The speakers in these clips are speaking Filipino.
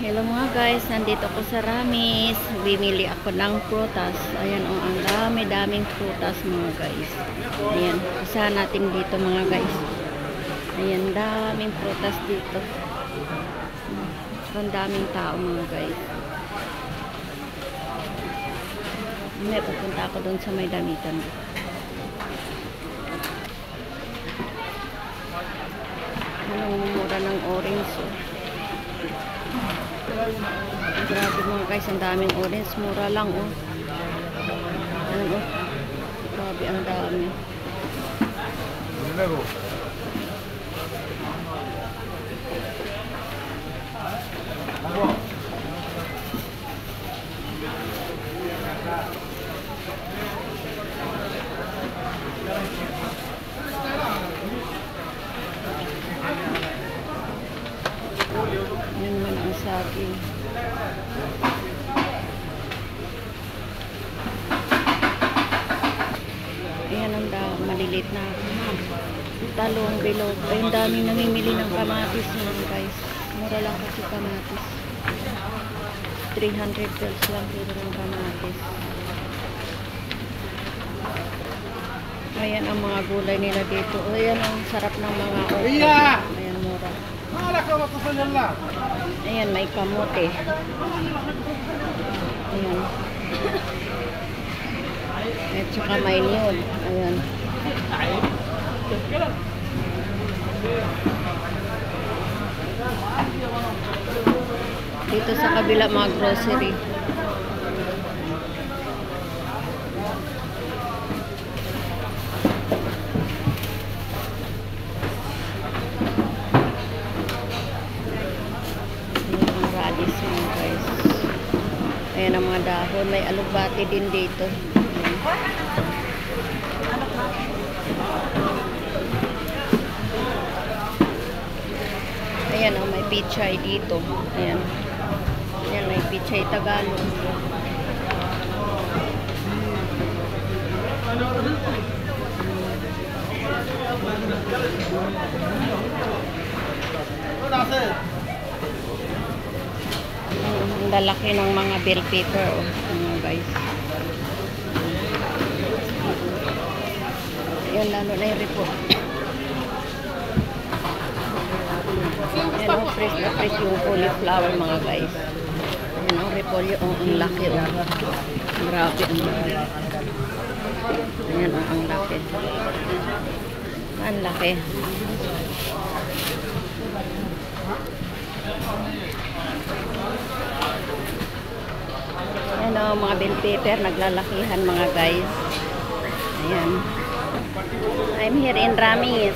Hello mga guys, nandito ako sa Ramis. Bimili ako ng prutas. Ayan o, ang dami-daming prutas mga guys. Ayan, isa natin dito mga guys. Ayan, daming prutas dito. Ang daming tao mga guys. May pupunta ako doon sa may damitan. Anong mura ng orange o. Grabe mga guys, ang daming orange. Mura lang oh. Ayan oh. Grabe ang dami. Yan naman ang saging. Ayan ang malilit na talong, bilog. Ay, ang daming namimili ng kamatis mga guys. Mura lang kasi kamatis. 300 pesos lang kilo ng kamatis. Ayan ang mga gulay nila dito. Ayan ang sarap ng mga okra. Ayan, mura. Ayan, may kamote. Ayan. At saka may niyod. Ayan. Dito sa kabila mga grocery. Ayan ang mga dahon. May alugbati din dito. Ayan oh, may pichay dito. Ayan. Ayan, may pichay Tagalog. Ang lalaki ng mga bell pepper oh, mga guys. Ayan, lalo na yung report. Ayan oh, fresh na fresh yung cauliflower mga guys. Ayan ang repolyo oh, ang laki oh. Grabe ang laki. Ayan oh, ang laki. Ang laki. Ayan o, mga bell pepper, naglalakihan mga guys. Ayan. I'm here in Ramis.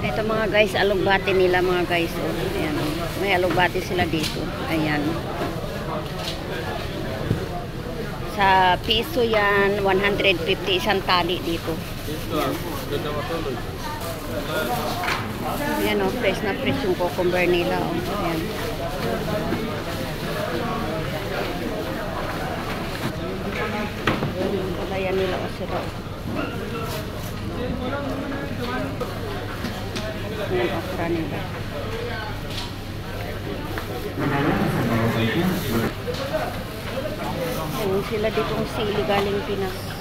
Ito mga guys, alugbati nila mga guys. Oh. Ayan o, may alugbati sila dito. Ayan. Sa piso yan, 150 isang tali dito. Ayan o, fresh na fresh yung cucumber nila o. Ayan. Palayan nila o sila o. Ayan okra nila. Ayan sila ditong sili galing Pinas.